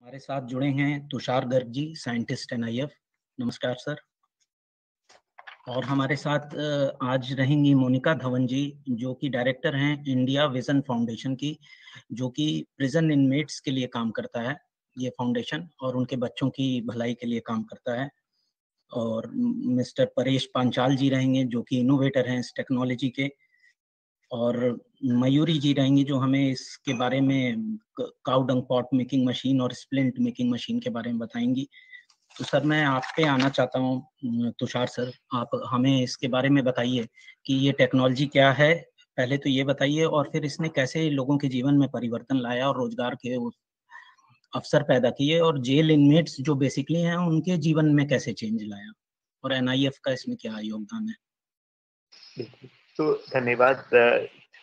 हमारे साथ जुड़े हैं तुषार गर्ग जी, साइंटिस्ट एनआईएफ। नमस्कार सर। और हमारे साथ आज रहेंगी मोनिका धवन जी, जो कि डायरेक्टर हैं इंडिया विजन फाउंडेशन की, जो कि प्रिजन इनमेट्स के लिए काम करता है ये फाउंडेशन, और उनके बच्चों की भलाई के लिए काम करता है। और मिस्टर परेश पांचाल जी रहेंगे, जो कि इनोवेटर हैं इस टेक्नोलॉजी के। और मयूरी जी रहेंगी, जो हमें इसके बारे में cow dung pot making machine और स्प्लिंट मेकिंग मशीन के बारे में बताएंगी। तो सर मैं आप पे आना चाहता हूँ, तुषार सर, आप हमें इसके बारे में बताइए कि ये टेक्नोलॉजी क्या है। पहले तो ये बताइए, और फिर इसने कैसे लोगों के जीवन में परिवर्तन लाया और रोजगार के अवसर पैदा किए, और जेल इनमेट्स जो बेसिकली हैं उनके जीवन में कैसे चेंज लाया, और एनआईएफ का इसमें क्या योगदान है। बिल्कुल, तो धन्यवाद।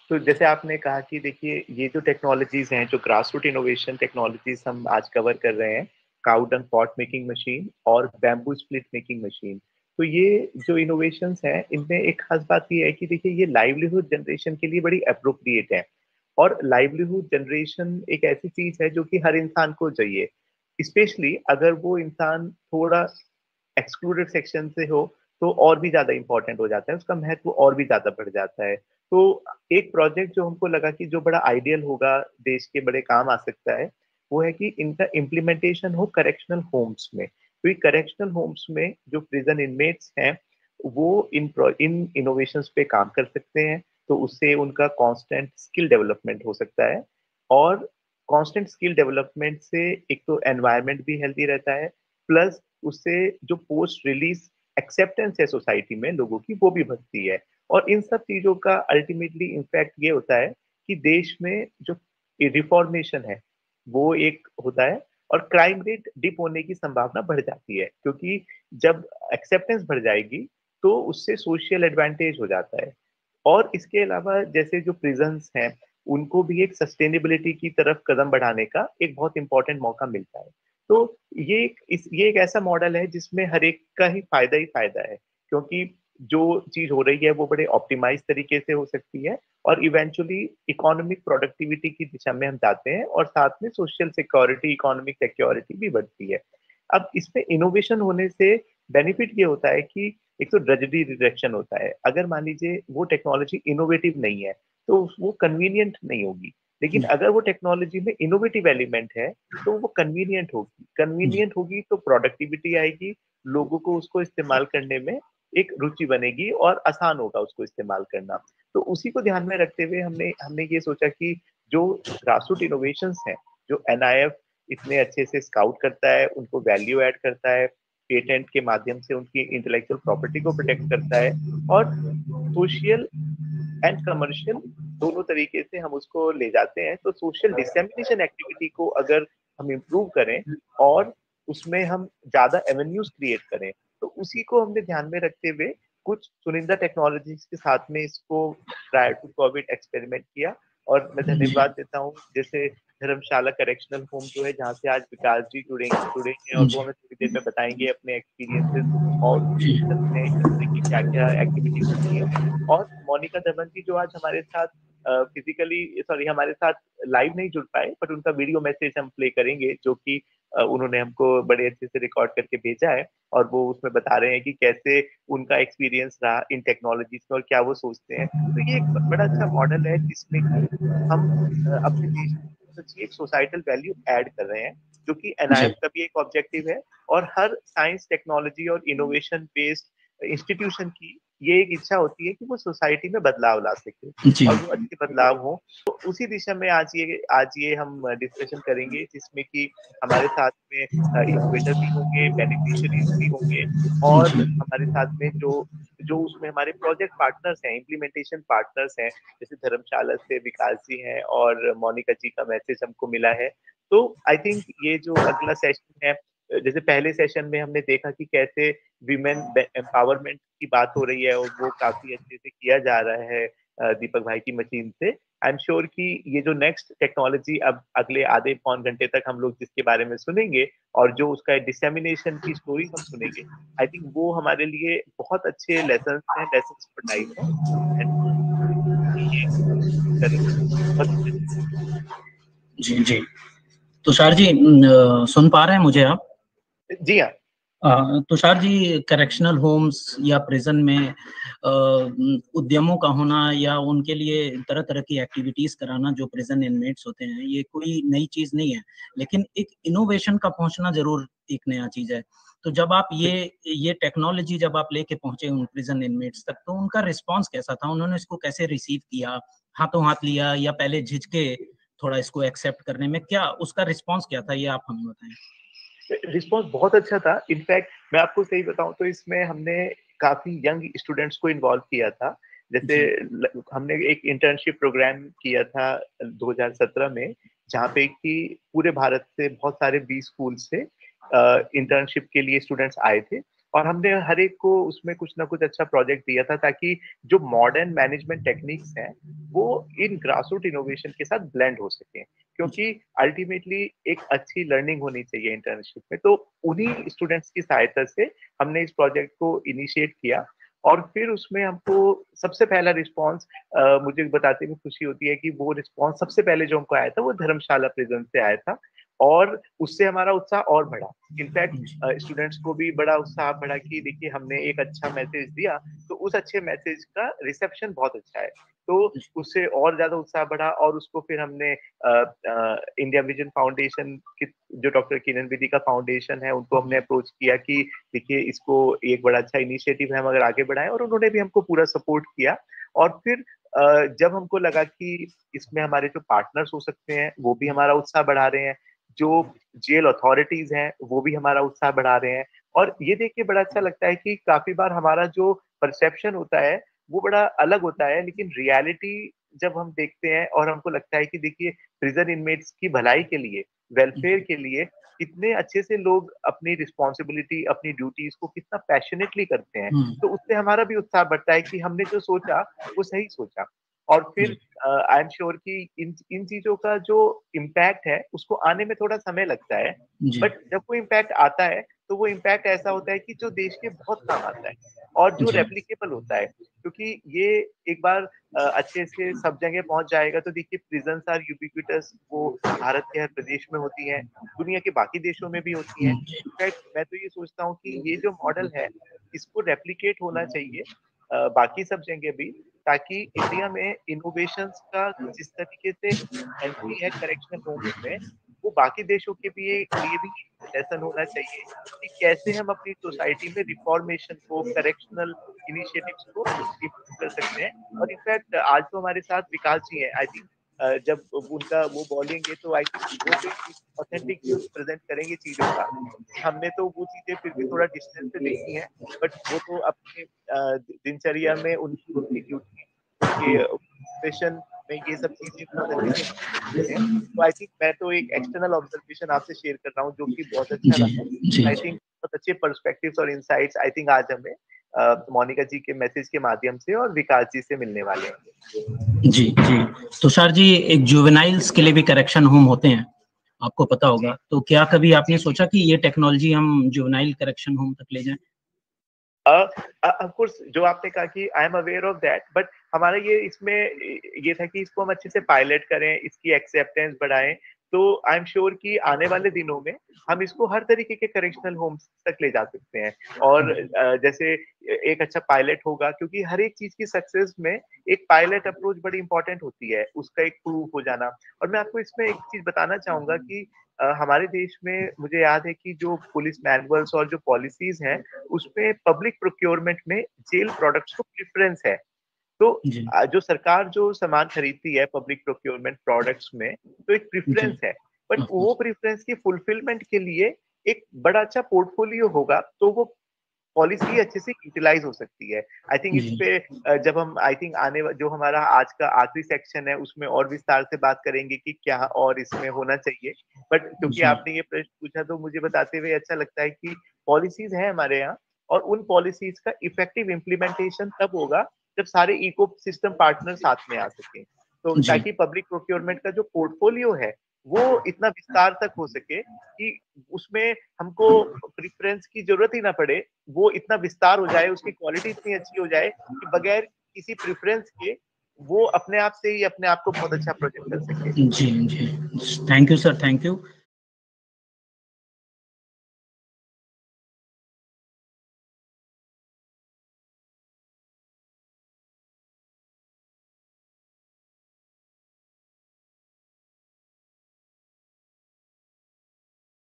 तो जैसे आपने कहा कि देखिए ये जो टेक्नोलॉजीज हैं, जो ग्रास रूट इनोवेशन टेक्नोलॉजीज हम आज कवर कर रहे हैं, cow dung pot making machine और बैम्बू स्प्लिट मेकिंग मशीन। तो ये जो इनोवेशंस हैं, इनमें एक खास बात ये है कि देखिए ये लाइवलीहुड जनरेशन के लिए बड़ी अप्रोप्रिएट है। और लाइवलीहुड जनरेशन एक ऐसी चीज है जो कि हर इंसान को चाहिए, स्पेशली अगर वो इंसान थोड़ा एक्सक्लूडेड सेक्शन से हो तो और भी ज्यादा इंपॉर्टेंट हो जाता है, उसका महत्व और भी ज्यादा बढ़ जाता है। तो एक प्रोजेक्ट जो हमको लगा कि जो बड़ा आइडियल होगा, देश के बड़े काम आ सकता है, वो है कि इनका इम्प्लीमेंटेशन हो करेक्शनल होम्स में। तो ये करेक्शनल होम्स में जो प्रिजन इनमेट्स हैं, वो इन इनोवेशंस पे काम कर सकते हैं। तो उससे उनका कांस्टेंट स्किल डेवलपमेंट हो सकता है। और कांस्टेंट स्किल डेवलपमेंट से एक तो एनवायरनमेंट भी हेल्दी रहता है, प्लस उससे जो पोस्ट रिलीज एक्सेप्टेंस है सोसाइटी में लोगों की, वो भी बढ़ती है। और इन सब चीजों का अल्टीमेटली इम्पैक्ट ये होता है कि देश में जो रिफॉर्मेशन है वो एक होता है, और क्राइम रेट डिप होने की संभावना बढ़ जाती है, क्योंकि जब एक्सेप्टेंस बढ़ जाएगी तो उससे सोशल एडवांटेज हो जाता है। और इसके अलावा जैसे जो प्रिजन्स हैं, उनको भी एक सस्टेनेबिलिटी की तरफ कदम बढ़ाने का एक बहुत इंपॉर्टेंट मौका मिलता है। तो ये एक ऐसा मॉडल है जिसमें हर एक का ही फायदा है, क्योंकि जो चीज हो रही है वो बड़े ऑप्टिमाइज तरीके से हो सकती है, और इवेंचुअली इकोनॉमिक प्रोडक्टिविटी की दिशा में हम जाते हैं, और साथ में सोशल सिक्योरिटी, इकोनॉमिक सिक्योरिटी भी बढ़ती है। अब इसमें इनोवेशन होने से बेनिफिट ये होता है कि एक तो ड्रेजेडी रिडक्शन होता है। अगर मान लीजिए वो टेक्नोलॉजी इनोवेटिव नहीं है तो वो कन्वीनियंट नहीं होगी, लेकिन अगर वो टेक्नोलॉजी में इनोवेटिव एलिमेंट है तो वो कन्वीनियंट होगी तो प्रोडक्टिविटी आएगी, लोगों को उसको इस्तेमाल करने में एक रुचि बनेगी और आसान होगा उसको इस्तेमाल करना। तो उसी को ध्यान में रखते हुए हमने हमने ये सोचा कि जो ग्रासरूट इनोवेशंस हैं, जो एनआईएफ इतने अच्छे से स्काउट करता है, उनको वैल्यू ऐड करता है, पेटेंट के माध्यम से उनकी इंटेलेक्चुअल प्रॉपर्टी को प्रोटेक्ट करता है, और सोशल एंड कमर्शियल दोनों तरीके से हम उसको ले जाते हैं। तो सोशल डिसेमिनेशन एक्टिविटी को अगर हम इम्प्रूव करें और उसमें हम ज्यादा एवेन्यूज क्रिएट करें, तो उसी को हमने ध्यान में रखते हुए कुछ चुनिंदा टेक्नोलॉजीज के साथ में इसको प्रायर टू कोविड एक्सपेरिमेंट किया। और मैं धन्यवाद देता हूँ जैसे धर्मशाला करेक्शनल होम जो है, जहाँ से आज विकास जी जुड़े हैं, और वो हमें थोड़ी देर में बताएंगे अपने एक्सपीरियंसेस और उनके मिशन में इस तरह की क्या क्या एक्टिविटी होती है। और मोनिका धवन जी जो आज हमारे साथ फिजिकली सॉरी हमारे साथ लाइव नहीं जुड़ पाए, बट उनका वीडियो मैसेज हम प्ले करेंगे, जो कि उन्होंने हमको बड़े अच्छे से रिकॉर्ड करके भेजा है, और वो उसमें बता रहे हैं कि कैसे उनका एक्सपीरियंस रहा इन टेक्नोलॉजीज में और क्या वो सोचते हैं। तो ये एक बड़ा अच्छा मॉडल है जिसमें कि हम अपने देश में सच्ची एक सोसाइटल वैल्यू ऐड कर रहे हैं, जो कि एनआईएफ का भी एक ऑब्जेक्टिव है, और हर साइंस टेक्नोलॉजी और इनोवेशन बेस्ड इंस्टीट्यूशन की ये एक इच्छा होती है कि वो सोसाइटी में बदलाव ला सके और वो अच्छे बदलाव हो। तो उसी दिशा में आज ये हम डिस्कशन करेंगे, जिसमें कि हमारे साथ में इनोवेटर भी होंगे, बेनिफिशियरीज भी होंगे, और हमारे साथ में जो जो उसमें हमारे प्रोजेक्ट पार्टनर्स हैं, इम्प्लीमेंटेशन पार्टनर्स हैं, जैसे धर्मशाला से विकास जी हैं और मोनिका जी का मैसेज हमको मिला है। तो आई थिंक ये जो अगला सेशन है, जैसे पहले सेशन में हमने देखा कि कैसे विमेन एम्पावरमेंट की बात हो रही है, और वो काफी अच्छे से किया जा रहा है दीपक भाई की मशीन से। आई एम श्योर कि ये जो नेक्स्ट टेक्नोलॉजी अब अगले आधे पौन घंटे तक हम लोग जिसके बारे में सुनेंगे, और जो उसका डिसेमिनेशन की स्टोरी हम सुनेंगे, आई थिंक वो हमारे लिए बहुत अच्छे लेसन हैं, लेसन फॉर लाइफ है। जी जी। तुषार जी सुन पा रहे हैं मुझे आप? जी हाँ। तुषार जी, करेक्शनल होम्स या प्रिजन में उद्यमों का होना या उनके लिए तरह तरह की एक्टिविटीज कराना जो प्रिजन इनमेट्स होते हैं, ये कोई नई चीज नहीं है, लेकिन एक इनोवेशन का पहुंचना जरूर एक नया चीज है। तो जब आप ये टेक्नोलॉजी जब आप लेके पहुंचे उन प्रिजन इनमेट्स तक, तो उनका रिस्पॉन्स कैसा था? उन्होंने इसको कैसे रिसीव किया? हाथों हाथ लिया या पहले झिझके थोड़ा इसको एक्सेप्ट करने में? क्या उसका रिस्पॉन्स क्या था, ये आप हमें बताएं। रिस्पॉन्स बहुत अच्छा था। इनफैक्ट मैं आपको सही बताऊं तो इसमें हमने काफी यंग स्टूडेंट्स को इन्वॉल्व किया था। जैसे हमने एक इंटर्नशिप प्रोग्राम किया था 2017 में, जहाँ पे कि पूरे भारत से बहुत सारे 20 स्कूल से इंटर्नशिप के लिए स्टूडेंट्स आए थे, और हमने हर एक को उसमें कुछ ना कुछ अच्छा प्रोजेक्ट दिया था, ताकि जो मॉडर्न मैनेजमेंट टेक्निक्स हैं वो इन ग्रासरूट इनोवेशन के साथ ब्लेंड हो सके, क्योंकि अल्टीमेटली एक अच्छी लर्निंग होनी चाहिए इंटर्नशिप में। तो उन्हीं स्टूडेंट्स की सहायता से हमने इस प्रोजेक्ट को इनिशिएट किया, और फिर उसमें हमको सबसे पहला रिस्पांस मुझे बताते हुए खुशी होती है कि वो रिस्पांस सबसे पहले जो हमको आया था वो धर्मशाला प्रिजन से आया था, और उससे हमारा उत्साह और बढ़ा। इनफैक्ट स्टूडेंट्स को भी बड़ा उत्साह बढ़ा कि देखिए हमने एक अच्छा मैसेज दिया, तो उस अच्छे मैसेज का रिसेप्शन बहुत अच्छा है, तो उससे और ज्यादा उत्साह बढ़ा। और उसको फिर हमने इंडिया विजन फाउंडेशन की, जो डॉक्टर किरण बेदी का फाउंडेशन है, उनको हमने अप्रोच किया कि देखिए इसको एक बड़ा अच्छा इनिशिएटिव है, हम अगर आगे बढ़ाएं, और उन्होंने भी हमको पूरा सपोर्ट किया। और फिर जब हमको लगा कि इसमें हमारे जो पार्टनर्स हो सकते हैं वो भी हमारा उत्साह बढ़ा रहे हैं, जो जेल अथॉरिटीज हैं वो भी हमारा उत्साह बढ़ा रहे हैं, और ये देख के बड़ा अच्छा लगता है कि काफी बार हमारा जो परसेप्शन होता है वो बड़ा अलग होता है, लेकिन रियलिटी जब हम देखते हैं और हमको लगता है कि देखिए प्रिजन इनमेट्स की भलाई के लिए, वेलफेयर के लिए कितने अच्छे से लोग अपनी रिस्पॉन्सिबिलिटी, अपनी ड्यूटीज को कितना पैशनेटली करते हैं, तो उससे हमारा भी उत्साह बढ़ता है कि हमने जो सोचा वो सही सोचा। और फिर आई एम श्योर कि इन चीजों का जो इम्पैक्ट है उसको आने में थोड़ा समय लगता है, बट जब वो इम्पैक्ट आता है तो वो इम्पैक्ट ऐसा होता है कि जो देश के बहुत काम आता है और जो रेप्लिकेबल होता है, क्योंकि ये एक बार अच्छे से सब जगह पहुंच जाएगा। तो देखिए प्रिजन्स आर यूबिक्विटस, वो भारत के हर प्रदेश में होती हैं, दुनिया के बाकी देशों में भी होती हैं। इनफैक्ट मैं तो ये सोचता हूँ कि ये जो मॉडल है इसको रेप्लिकेट होना चाहिए बाकी सब जगह भी, ताकि इंडिया में इनोवेशंस का जिस तरीके से एंट्री है करेक्शनल होम्स में, वो बाकी देशों के लिए भी लेसन होना चाहिए कि कैसे हम अपनी सोसाइटी में रिफॉर्मेशन को, करेक्शनल इनिशिएटिव्स को इम्प्रूव कर सकते हैं। और इनफैक्ट आज तो हमारे साथ विकास जी हैं, आई थिंक जब उनका वो बोलेंगे तो आई थिंक वो भी ऑथेंटिक व्यूज प्रेजेंट करेंगे चीजों का। हमने तो वो चीजें फिर भी थोड़ा डिस्टेंस से देखी हैं, बट वो तो अपने दिनचर्या में उनकी ड्यूटी के प्रोफेशन में ये सब चीजें बहुत अच्छे से हैं। तो आई थिंक मैं तो एक एक्सटर्नल ऑब्जर्वेशन आपसे शेयर कर रहा हूँ जो कि बहुत अच्छा लगा। आई थिंक बहुत अच्छे पर्सपेक्टिव्स और इनसाइट्स आई थिंक आज हमें मोनिका जी के मैसेज के माध्यम से और विकास जी से मिलने वाले हैं। जी जी, तुषार जी, एक जुवेनाइल्स के लिए भी करेक्शन होम होते हैं, आपको पता होगा, तो क्या कभी आपने सोचा कि ये टेक्नोलॉजी हम जुवेनाइल करेक्शन होम तक ले जाएं? ऑफ कोर्स, जो आपने कहा कि I am aware of that, but हमारा ये इसमें ये था कि इसको हम अच्छे से पायलट करें, इसकी एक्सेप्टेंस बढ़ाएं। तो आई एम श्योर कि आने वाले दिनों में हम इसको हर तरीके के करेक्शनल होम्स तक ले जा सकते हैं। और जैसे एक अच्छा पायलट होगा, क्योंकि हर एक चीज की सक्सेस में एक पायलट अप्रोच बड़ी इंपॉर्टेंट होती है, उसका एक प्रूफ हो जाना। और मैं आपको इसमें एक चीज बताना चाहूंगा कि हमारे देश में मुझे याद है कि जो पुलिस मैनुअल्स और जो पॉलिसीज हैं उसमें पब्लिक प्रोक्योरमेंट में जेल प्रोडक्ट्स को प्रेफरेंस है। तो जो सरकार जो सामान खरीदती है पब्लिक प्रोक्योरमेंट प्रोडक्ट्स में, तो एक प्रेफरेंस है, बट वो प्रेफरेंस की फुलफिलमेंट के लिए एक बड़ा अच्छा पोर्टफोलियो होगा तो वो पॉलिसी अच्छे से यूटिलाइज हो सकती है। आई थिंक इस पे जब हम आई थिंक जो हमारा आज का आखिरी सेक्शन है उसमें और विस्तार से बात करेंगे कि क्या और इसमें होना चाहिए। बट क्योंकि आपने ये प्रश्न पूछा तो मुझे बताते हुए अच्छा लगता है कि पॉलिसीज हैं हमारे यहाँ, और उन पॉलिसीज का इफेक्टिव इम्प्लीमेंटेशन तब होगा जब सारे इको सिस्टम पार्टनर साथ में आ सके, तो ताकि पब्लिक प्रोक्योरमेंट का जो पोर्टफोलियो है वो इतना विस्तार तक हो सके कि उसमें हमको प्रेफरेंस की जरूरत ही ना पड़े, वो इतना विस्तार हो जाए, उसकी क्वालिटी इतनी अच्छी हो जाए कि बगैर किसी प्रेफरेंस के वो अपने आप से ही अपने आप को बहुत अच्छा प्रोजेक्ट कर सके। जी जी, thank you sir, thank you.